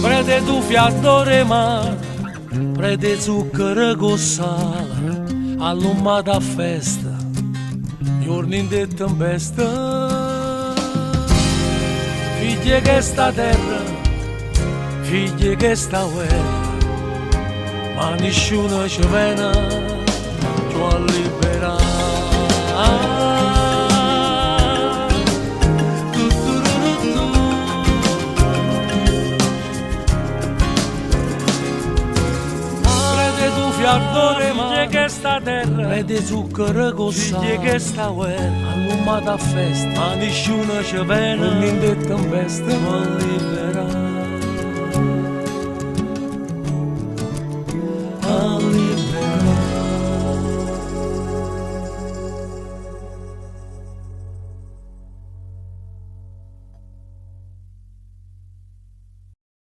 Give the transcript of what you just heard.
Prede tu fiattore mare, prede zucchero con sale, all'ummata a festa, giorni in de tempesta. Figlie che sta terra, figlie che sta guerra, ma nessuno ci viene ci a liberare. Fiattore figlie che sta terra, prede zucchero con sale, figlie che sta guerra, all'ummata a festa, ma nessuno ci viene, non in de tempesta, ma libera.